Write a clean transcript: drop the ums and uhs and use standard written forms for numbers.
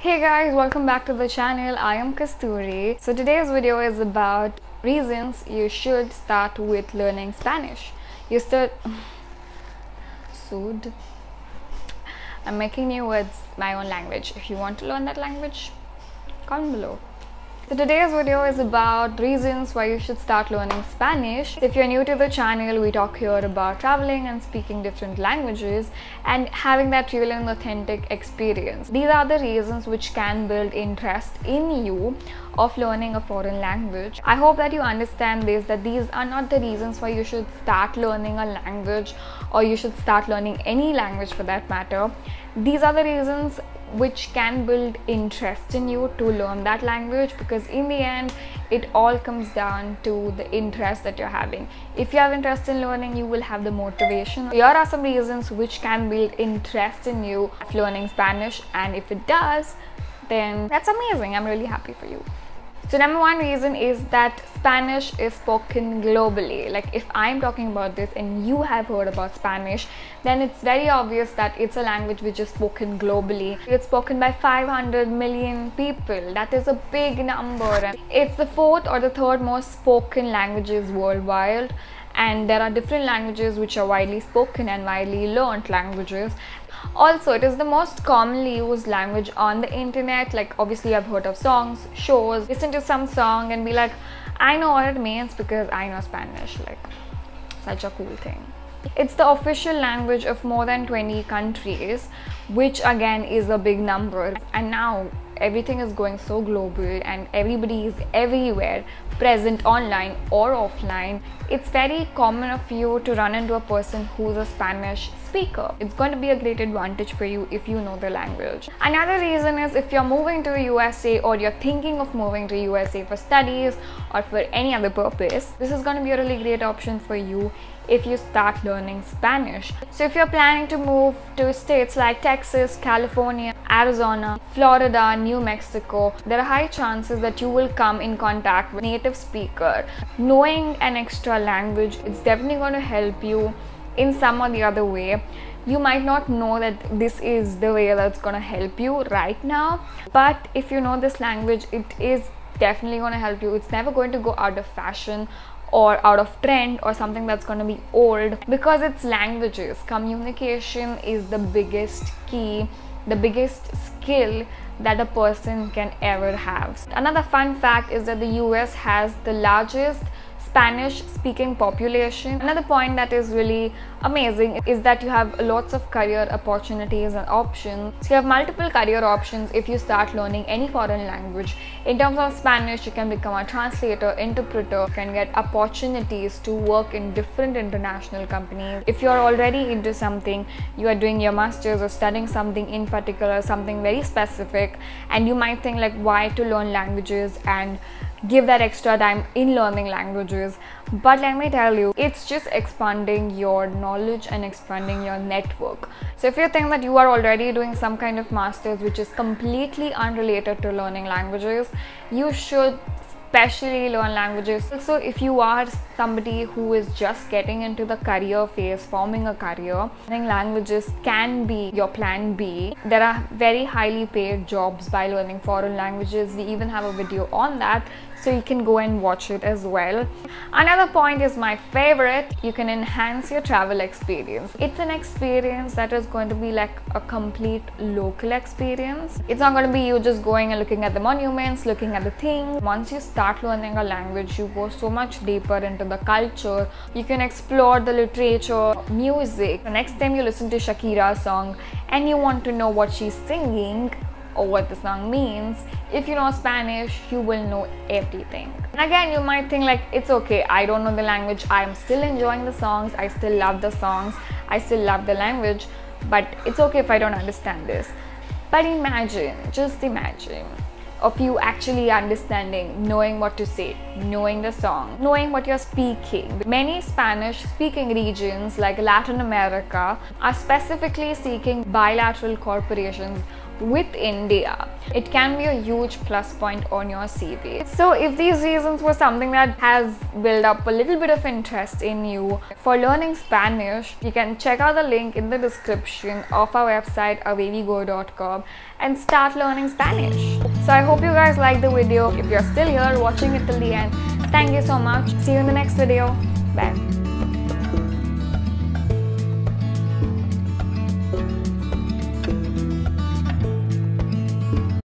Hey guys, welcome back to the channel. I am Kasturi. So today's video is about reasons you should start with learning Spanish. Sood. I'm making new words my own language. If you want to learn that language, comment below. So today's video is about reasons why you should start learning Spanish. If you're new to the channel, we talk here about traveling and speaking different languages and having that real and authentic experience. These are the reasons which can build interest in you of learning a foreign language. I hope that you understand this, that these are not the reasons why you should start learning a language or you should start learning any language for that matter. These are the reasons which can build interest in you to learn that language, because in the end it all comes down to the interest that you're having. If you have interest in learning, you will have the motivation. Here are some reasons which can build interest in you of learning Spanish, and if it does, then that's amazing. I'm really happy for you. So number one reason is that Spanish is spoken globally. Like, if I'm talking about this and you have heard about Spanish, then it's very obvious that it's a language which is spoken globally. It's spoken by 500 million people. That is a big number. It's the fourth or the third most spoken languages worldwide. And there are different languages which are widely spoken and widely learned languages. Also, it is the most commonly used language on the internet. Like, obviously I've heard of songs, shows, listen to some song and be like, I know what it means because I know Spanish. Like, such a cool thing. It's the official language of more than 20 countries, which again is a big number. And now everything is going so global and everybody is everywhere, present online or offline. It's very common of you to run into a person who's a Spanish speaker. It's going to be a great advantage for you if you know the language. Another reason is if you're moving to USA or you're thinking of moving to USA for studies or for any other purpose, this is going to be a really great option for you if you start learning Spanish. So if you're planning to move to states like Texas, California, Arizona, Florida, New Mexico, there are high chances that you will come in contact with a native speaker. Knowing an extra language, it's definitely going to help you in some or the other way. You might not know that this is the way that's going to help you right now, but if you know this language, it is definitely going to help you. It's never going to go out of fashion or out of trend or something that's going to be old, because it's languages. Communication is the biggest key, the biggest skill that a person can ever have. Another fun fact is that the US has the largest Spanish speaking population. Another point that is really amazing is that you have lots of career opportunities and options. So you have multiple career options if you start learning any foreign language. In terms of Spanish, you can become a translator, interpreter, you can get opportunities to work in different international companies. If you're already into something, you are doing your masters or studying something in particular, something very specific, and you might think like, why to learn languages and give that extra time in learning languages. But let me tell you, it's just expanding your knowledge and expanding your network. So if you think that you are already doing some kind of masters which is completely unrelated to learning languages, you should especially learn languages. Also, if you are somebody who is just getting into the career phase, forming a career, learning languages can be your plan B. There are very highly paid jobs by learning foreign languages. We even have a video on that, so you can go and watch it as well. Another point is my favorite. You can enhance your travel experience. It's an experience that is going to be like a complete local experience. It's not going to be you just going and looking at the monuments, looking at the things. Once you start learning a language, you go so much deeper into the culture. You can explore the literature, music. The next time you listen to Shakira's song and you want to know what she's singing or what the song means, if you know Spanish, you will know everything. And again, you might think like, it's okay, I don't know the language, I'm still enjoying the songs, I still love the songs, I still love the language, but it's okay if I don't understand this. But imagine, just imagine of you actually understanding, knowing what to say, knowing the song, knowing what you're speaking. Many Spanish speaking regions like Latin America are specifically seeking bilateral corporations with India, it can be a huge plus point on your CV. So if these reasons were something that has built up a little bit of interest in you for learning Spanish, you can check out the link in the description of our website avivigo.com and start learning Spanish. So I hope you guys liked the video. If you're still here watching it till the end, thank you so much. See you in the next video. Bye.